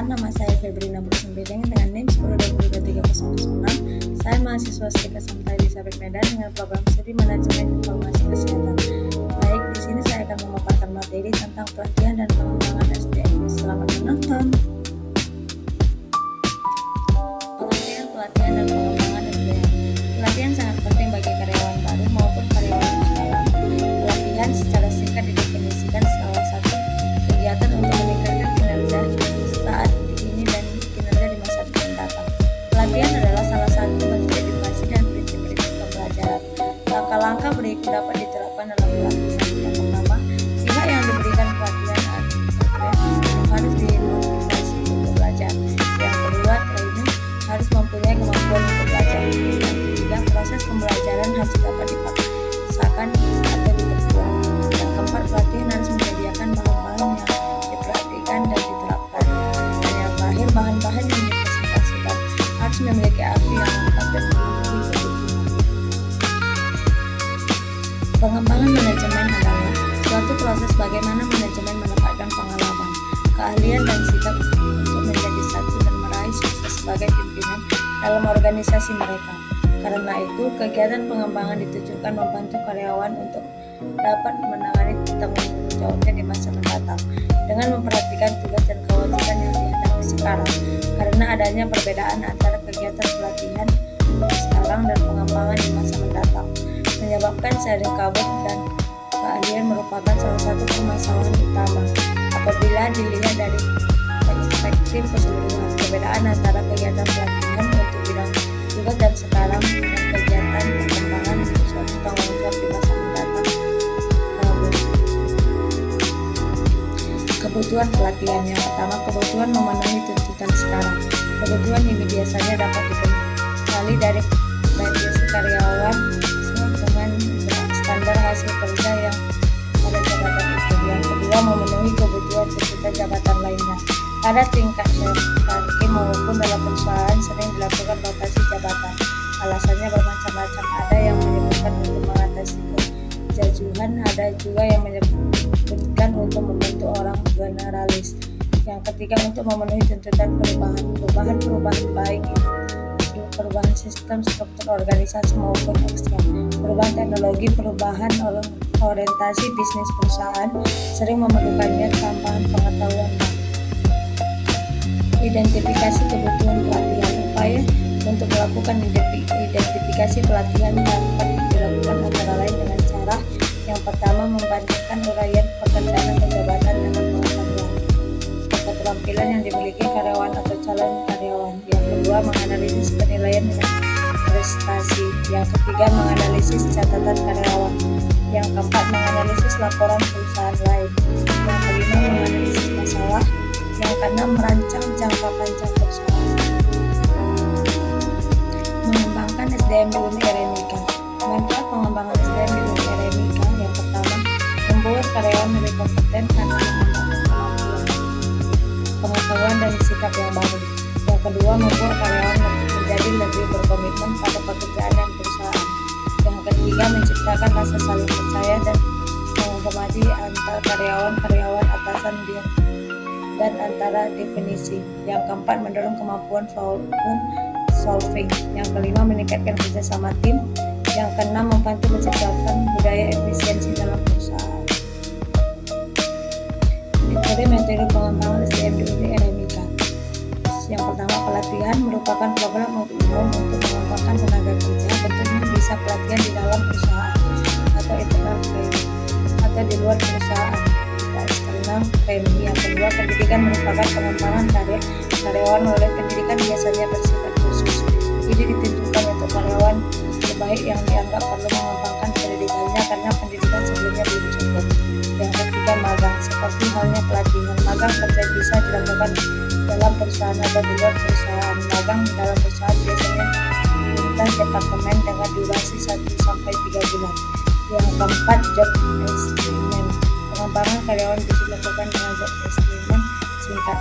nama saya Febrina Bursumbedeng dengan NIM 10223009. Saya mahasiswa STIK Santai Elizabeth Medan dengan program studi Manajemen Informasi Kesehatan. Baik, di sini saya akan memaparkan materi tentang pelatihan dan pengembangan SDM. Selamat menonton. Pelatihan dan pengembangan SDM. Pelatihan sangat penting bagi karyawan baru maupun karyawan yang sudah lama. Pelatihan secara singkat didefinisikan salah satu kegiatan untuk meningkatkan kinerja saat ini dan kinerja di masa mendatang. Pelatihan adalah salah satu bentuk edukasi dan prinsip-prinsip pembelajaran. Langkah-langkah berikut dapat diterapkan dalam pelatihan. Yang pertama, pihak yang diberikan pelatihan harus dimotivasi untuk belajar. Yang kedua, trainer harus mempunyai kemampuan untuk belajar. Yang ketiga, proses pembelajaran harus dapat dipaksakan atau diperkuat. Yang keempat, pelatihan harus menyediakan bahan-bahan yang diperhatikan dan diterapkan. Dan yang terakhir, bahan-bahan yang dipresentasikan harus memiliki arti yang lengkap dan memenuhi kebutuhan. Pengembangan manajemen adalah suatu proses bagaimana manajemen menempatkan pengalaman, keahlian dan sikap untuk menjadi satu dan meraih sukses sebagai pimpinan dalam organisasi mereka. Karena itu, kegiatan pengembangan ditujukan membantu karyawan untuk dapat menangani tanggung jawabnya di masa mendatang dengan memperhatikan tugas dan kewajiban yang dihadapi sekarang. Karena adanya perbedaan antara kegiatan pelatihan sekarang dan pengembangan di masa mendatang, menyebabkan sharing kabut dan keahlian merupakan salah satu permasalahan utama. Apabila dilihat dari perspektif keseluruhan, perbedaan antara kegiatan pelatihan untuk bidang tugas dan sekarang dengan kegiatan pengembangan suatu tanggung jawab di masa mendatang. Kebutuhan pelatihan. Yang pertama, kebutuhan memenuhi tuntutan sekarang. Kebutuhan ini biasanya dapat dikenali dari biasa karyawan dengan standar hasil kerja yang pada jabatan itu. Yang kedua, memenuhi kebutuhan tuntutan jabatan lainnya. Pada tingkat hierarki maupun dalam perusahaan sering dilakukan rotasi jabatan. Alasannya bermacam-macam. Ada yang menyebutkan untuk mengatasi kejajuhan, ada juga yang menyebutkan untuk membentuk orang generalis. Yang ketiga, untuk memenuhi tuntutan perubahan baik perubahan sistem struktur organisasi maupun eksternal, perubahan teknologi, perubahan orientasi bisnis perusahaan sering memerlukannya tambahan pengetahuan. Identifikasi kebutuhan pelatihan. Upaya untuk melakukan identifikasi pelatihan dapat dilakukan antara lain dengan cara yang pertama, membandingkan uraian pekerjaan atau jabatan dengan pengetahuan keterampilan yang dimiliki karyawan atau calon karyawan. Yang kedua, menganalisis penilaian dengan prestasi. Yang ketiga, menganalisis catatan karyawan. Yang keempat, menganalisis laporan perusahaan lain. Yang kelima, menganalisis masalah. Yang keenam, merancang jangka panjang perusahaan. Mengembangkan SDM di Uni RMIK. Manfaat pengembangan SDM di Uni RMIK. Yang pertama, membuat karyawan lebih kompeten karena mengembangkan kemampuan, pengetahuan dan sikap yang baru. Yang kedua, membuat karyawan menjadi lebih berkomitmen pada pekerjaan dan perusahaan. Yang ketiga, menciptakan rasa saling percaya dan menghormati antar karyawan atasan dia dan antara definisi. Yang keempat, mendorong kemampuan problem solving. Yang kelima, meningkatkan kerjasama tim. Yang keenam, membantu menciptakan budaya efisiensi dalam perusahaan. Metode pengembangan SDM di Uni RMIK. Yang pertama, pelatihan merupakan program umum untuk mengembangkan tenaga kerja. Bentuknya bisa pelatihan di dalam perusahaan atau internal training atau di luar perusahaan atau external training. Yang kedua, pendidikan merupakan pengembangan karir karyawan oleh pendidikan biasanya bersifat khusus. Ini ditentukan untuk karyawan terbaik yang dianggap perlu mengembangkan pendidikannya karena pendidikan sebelumnya belum cukup. Yang ketiga, magang. Seperti halnya pelatihan, magang kerja bisa dilakukan dalam perusahaan atau di luar perusahaan. Magang dalam perusahaan biasanya lintas departemen dengan durasi 1-3 bulan. Yang keempat, job assignment. Pengembangan karyawan bisa dilakukan dengan job assignment singkat.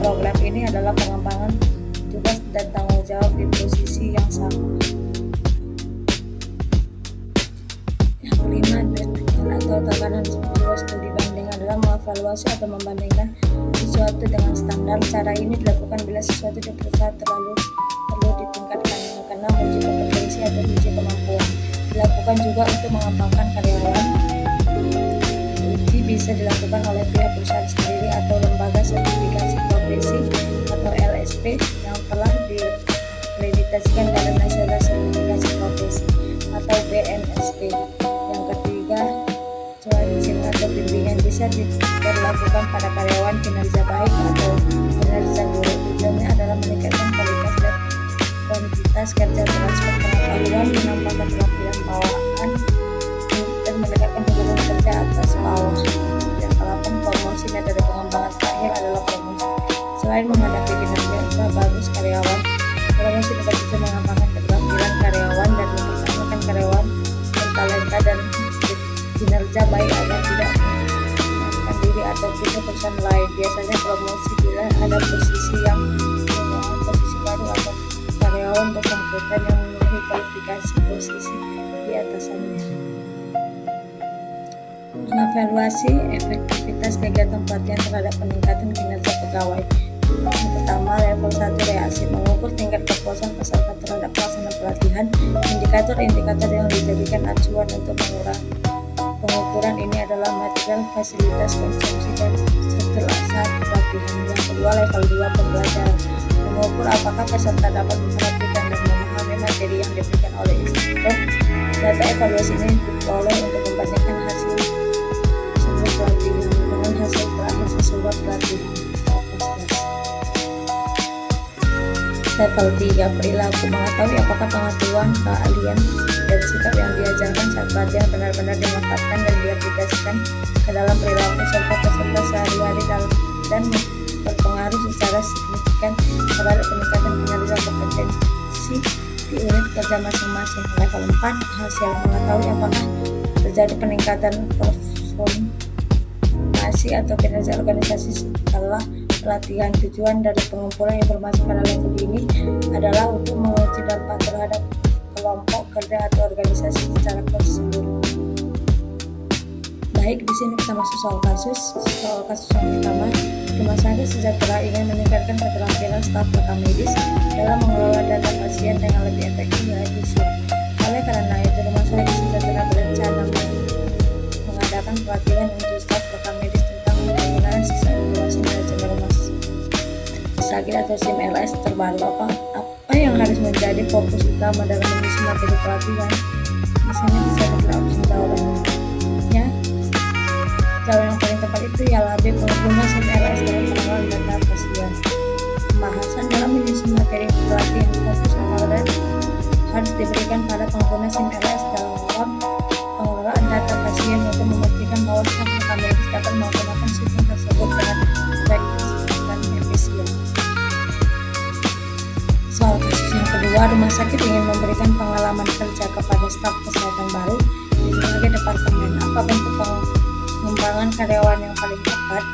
Program ini adalah pengembangan tugas dan tanggung jawab di posisi yang sama. Yang kelima, deadline atau tekanan studi banding adalah dalam mengevaluasi atau membandingkan sesuatu dengan standar. Cara ini dilakukan bila sesuatu di perusahaan perlu ditingkatkan, karena uji kompetensi atau uji kemampuan. Dilakukan juga untuk mengembangkan karyawan. Uji bisa dilakukan oleh pihak perusahaan sendiri atau lembaga sertifikasi profesi atau LSP yang telah diakreditasikan Badan Nasional Sertifikasi Profesi atau BNSP. Yang ketiga, coaching atau bimbingan bisa diberlakukan pada karyawan kinerja baik atau kinerja buruk. Tujuannya adalah meningkatkan kualitas dan kuantitas kerja, transfer pengetahuan, menambahkan keterampilan bawaan, dan meningkatkan hubungan kerja atas bawah. Yang ke-8, promosi. Metode pengembangan terakhir adalah promosi. Selain menghadapi kinerja bagus karyawan, promosi dapat juga mengembangkan keterampilan karyawan dan mempertahankan karyawan bertalenta dan kinerja baik agar tidak menaikkan diri atau pindah perusahaan lain. Biasanya promosi bila ada posisi yang menyuarakan posisi baru atau karyawan bersangkutan yang memenuhi kualifikasi posisi di atasannya. Mengevaluasi efektivitas kegiatan pelatihan terhadap peningkatan kinerja pegawai. Yang pertama, level 1 reaksi, mengukur tingkat kepuasan peserta terhadap pelaksanaan pelatihan. Indikator-indikator yang dijadikan acuan untuk pengukuran ini adalah material, fasilitas, konsumsi, dan struktur saat pelatihan. Yang kedua, level 2 pembelajaran, mengukur apakah peserta dapat memperhatikan dan memahami materi yang diberikan oleh instruktur. Data evaluasi ini diperoleh untuk membandingkan hasil seluruh pelatihan dengan hasil terakhir sesudah pelatihan. Level 3 perilaku, mengetahui apakah pengetahuan, keahlian, dan sikap yang diajarkan saat pelatihan benar-benar dimanfaatkan dan diaplikasikan ke dalam perilaku serta peserta sehari-hari dan berpengaruh secara signifikan terhadap peningkatan kinerja kompetensi di unit kerja masing-masing. Level 4 hasil, mengetahui apakah terjadi peningkatan performasi atau kinerja organisasi setelah pelatihan. Tujuan dari pengumpulan informasi pada level ini adalah untuk menguji dampak terhadap kelompok kerja atau organisasi secara keseluruhan. Baik, di sini kita masuk soal kasus yang pertama. Rumah sakit sejahtera ingin meningkatkan keterampilan staf rekam medis dalam mengelola data pasien dengan lebih efektif dan efisien. Oleh karena itu, Rumah Sakit Sejahtera berencana mengadakan pelatihan untuk staf rekam medis tentang penggunaan sistem informasi manajemen rumah sakit atau SIM-LS terbaru. Apa yang harus menjadi fokus utama dalam mengisi materi pelatihan? Di sini bisa dilihat opsi jawabannya. Jawaban yang paling tepat itu ialah B, pengguna SIM-LS dalam pengelolaan data pasien. Pembahasan dalam menyusun materi pelatihan fokus utama harus diberikan pada pengguna SIM-LS dalam pengelolaan data pasien untuk memastikan bahwa staf rekam medis dapat menggunakan sistem tersebut dengan baik dan efisien. Soal kasus yang kedua, rumah sakit ingin memberikan pengalaman kerja kepada staf kesehatan baru di berbagai departemen. Apa bentuk pengembangan karyawan yang paling tepat?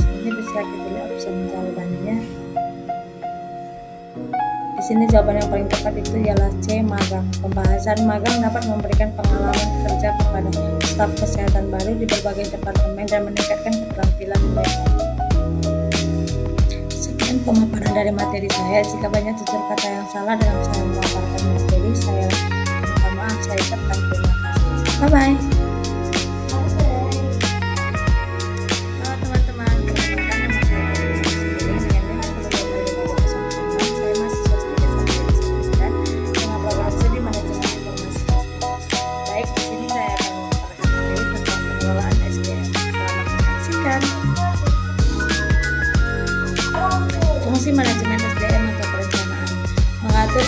Ini bisa kita lihat opsi jawabannya. Di sini jawaban yang paling tepat itu ialah C, magang. Pembahasan magang dapat memberikan pengalaman kerja kepada staf kesehatan baru di berbagai departemen dan meningkatkan keterampilan mereka. Sekian pemaparan dari materi saya. Jika banyak tutur kata yang salah dalam saya memaparkan materi, saya minta maaf. Saya ucapkan terima kasih. Bye bye. Fungsi manajemen SDM atau perencanaan. Mengatur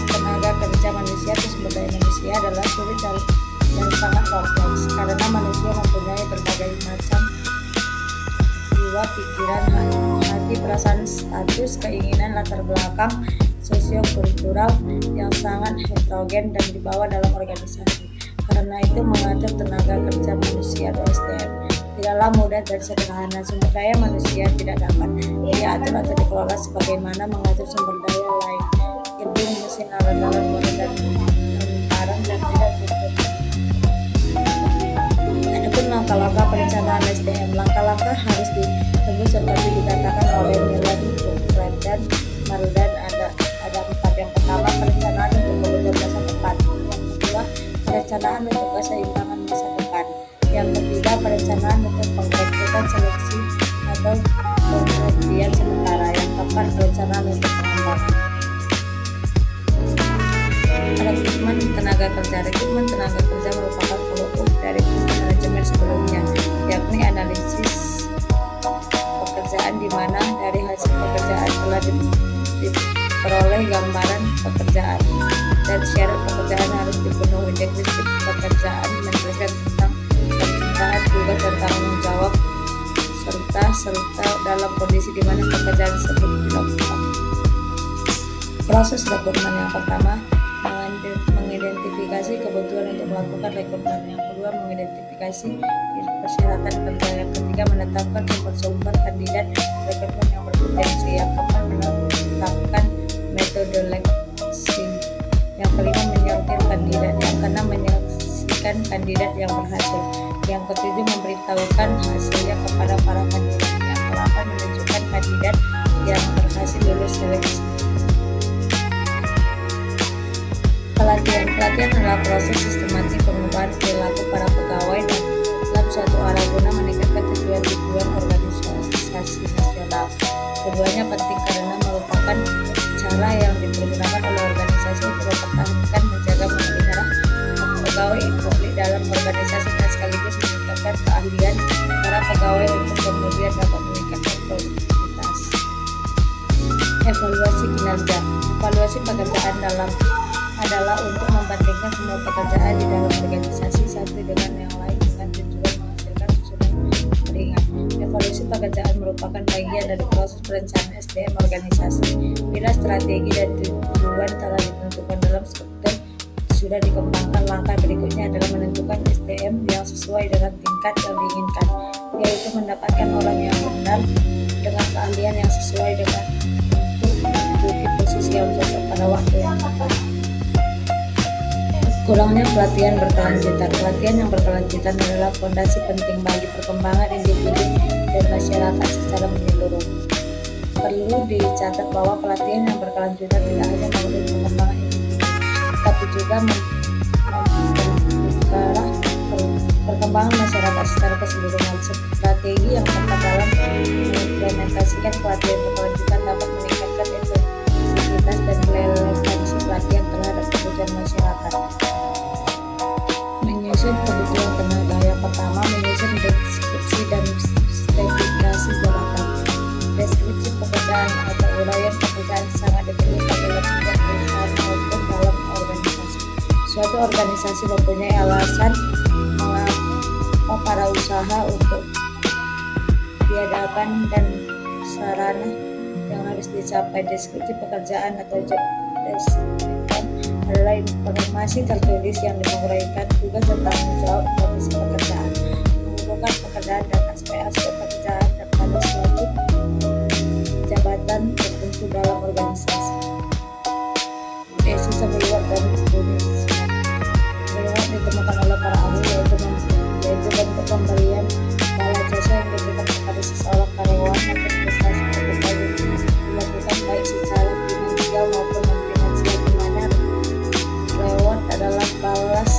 tenaga kerja manusia atau sumber daya manusia adalah sulit dan sangat kompleks karena manusia mempunyai berbagai macam jiwa, pikiran, hati, perasaan, status, keinginan, latar belakang sosiokultural yang sangat heterogen dan dibawa dalam organisasi. Karena itu mengatur tenaga kerja manusia atau SDM tidaklah mudah dan sederhana. Sumber daya manusia tidak dapat diatur atau dikelola sebagaimana mengatur sumber daya lain, gedung, mesin, alat-alat dan barang dan tidak tutup. Adapun langkah-langkah perencanaan SDM. Langkah-langkah harus ditempuh seperti dikatakan oleh Milan dan Mardan. Ada 4. Yang pertama, perencanaan untuk kebutuhan masa depan. Yang kedua, perencanaan untuk keseimbangan masa depan. Yang ketiga, perencanaan untuk pengrekrutan seleksi atau penghentian sementara. Yang keempat, perencanaan untuk pengembangan. Rekrutmen tenaga kerja. Rekrutmen tenaga kerja merupakan follow-up dari fungsi manajemen sebelumnya, yakni analisis pekerjaan di mana dari hasil pekerjaan telah diperoleh gambaran pekerjaan dan syarat pekerjaan harus dipenuhi. Deskripsi pekerjaan menjelaskan tentang permintaan, tugas dan tanggung jawab serta dalam kondisi di mana pekerjaan tersebut dilakukan. Proses rekrutmen. Yang pertama, mengidentifikasi kebutuhan untuk melakukan rekrutmen. Yang kedua, mengidentifikasi persyaratan kerja. Yang ketiga, menetapkan sumber-sumber kandidat rekrutmen yang berpotensi. Yang keempat, menetapkan metodologi. Yang kelima, menyortir kandidat. Yang keenam, menyeleksikan kandidat yang berhasil. Yang ketujuh, memberitahukan hasilnya kepada para kandidat. Yang kedelapan, menunjukkan kandidat yang berhasil lulus seleksi. Pelatihan adalah proses sistematik perubahan perilaku para pegawai dalam suatu arah guna meningkatkan tujuan organisasi nasional. Keduanya penting karena merupakan cara yang dipergunakan oleh organisasi untuk mempertahankan, menjaga, memelihara pegawai involved dalam organisasi dan sekaligus meningkatkan keahlian para pegawai untuk kemudian dapat meningkatkan produktivitas. Evaluasi kinerja. Evaluasi pekerjaan adalah untuk membandingkan semua pekerjaan di dalam organisasi satu dengan yang lain dengan tujuan menghasilkan susunan peringkat. Evaluasi pekerjaan merupakan bagian dari proses perencanaan SDM organisasi. Bila strategi dan tujuan telah ditentukan dalam struktur sudah dikembangkan, langkah berikutnya adalah menentukan SDM yang sesuai dengan tingkat yang diinginkan, yaitu mendapatkan orang yang benar dengan keahlian yang sesuai dengan menduduki posisi yang cocok pada waktu yang tepat. Kurangnya pelatihan berkelanjutan. Pelatihan yang berkelanjutan adalah fondasi penting bagi perkembangan individu dan masyarakat secara menyeluruh. Perlu dicatat bahwa pelatihan yang berkelanjutan tidak hanya menurut perkembangan individu, tetapi juga mempermudah perkembangan masyarakat secara keseluruhan. Strategi yang tepat dalam mengimplementasikan pelatihan berkelanjutan dapat meningkatkan efektivitas dan relevansi pelatihan terhadap kebutuhan masyarakat. Menyusun kebutuhan tenaga. Yang pertama, menyusun deskripsi dan spesifikasi jabatan. Deskripsi pekerjaan atau uraian pekerjaan sangat diperlukan dalam setiap perusahaan maupun dalam organisasi. Suatu organisasi mempunyai alasan mengapa para usaha untuk diadakan dan sarana yang harus dicapai. Deskripsi pekerjaan atau job description adalah informasi tertulis yang menguraikan tugas dan tanggung jawab kondisi pekerjaan, menghubungkan pekerjaan dan aspek-aspek pekerjaan pada suatu jabatan tertentu dalam organisasi. Desi sebelum dan bonus sebelum ditemukan oleh para ahli yaitu bentuk pemberian bala jasa yang diberikan kepada seseorang karyawan atas prestasi pekerjaan dilakukan baik secara finansial maupun non-finansial, di mana reward adalah balas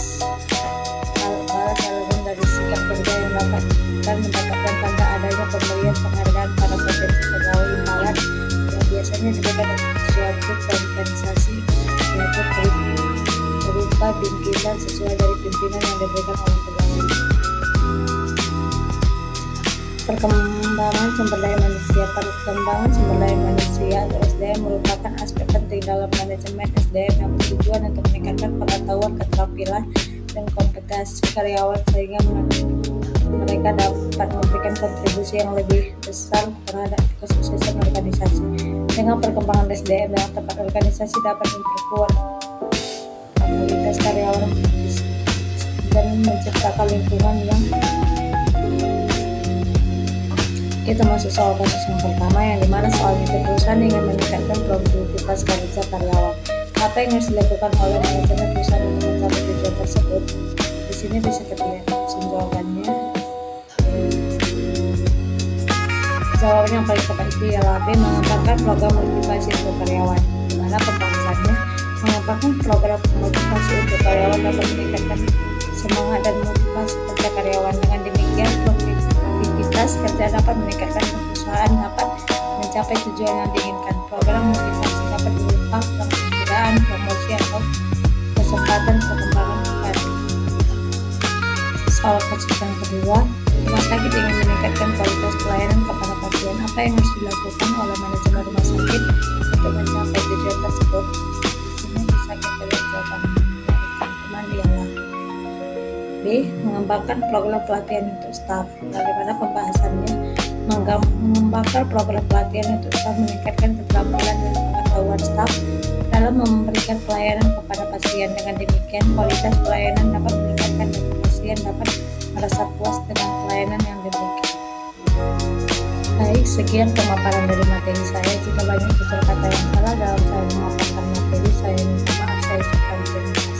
elemen dari sikap kerja yang mendapatkan tanda adanya pemberian penghargaan pada potensi pegawai imbalan yang biasanya diberikan suatu kompensasi, yaitu berupa bingkisan sesuai dari pimpinan yang diberikan oleh pegawai. Perkembangan sumber daya manusia. Perkembangan sumber daya manusia atau SDM merupakan aspek penting dalam manajemen SDM yang bertujuan untuk meningkatkan pengetahuan, keterampilan, dan kompetensi karyawan sehingga mereka dapat memberikan kontribusi yang lebih besar terhadap kesuksesan organisasi. Dengan perkembangan SDM yang tepat, organisasi dapat memperkuat kapasitas karyawan dan menciptakan lingkungan yang kita masuk soal kasus yang pertama, yang dimana soal itu perusahaan ingin meningkatkan produktivitas kerja karyawan. Apa yang harus dilakukan oleh manajemen perusahaan untuk mencapai tujuan tersebut? Di sini bisa kita lihat jawabannya. Jawaban yang paling tepat itu ialah B. Mengembangkan program motivasi untuk karyawan, di mana pembahasannya mengembangkan program motivasi untuk karyawan dapat meningkatkan semangat dan motivasi kerja karyawan. Dengan demikian, produktivitas kerja dapat meningkatkan dan perusahaan dapat mencapai tujuan yang diinginkan. Program motivasi dapat berupa penghargaan, promosi, atau kesempatan pengembangan karir. Soal kasus yang kedua, rumah sakit ingin meningkatkan kualitas pelayanan kepada pasien. Apa yang harus dilakukan oleh manajemen rumah sakit untuk mencapai tujuan tersebut? Di sini bisa kita lihat jawaban dari teman-teman ialah B. Mengembangkan program pelatihan untuk staf. Bagaimana pembahasannya? Mengembangkan program pelatihan untuk staf meningkatkan keterampilan dan pengetahuan staf dalam memberikan pelayanan kepada pasien. Dengan demikian, kualitas pelayanan dapat meningkatkan dan pasien dapat merasa puas dengan pelayanan yang diberikan. Baik, sekian pemaparan dari materi saya. Jika banyak tutur kata yang salah dalam saya memaparkan materi, saya minta maaf. Saya ucapkan terima kasih.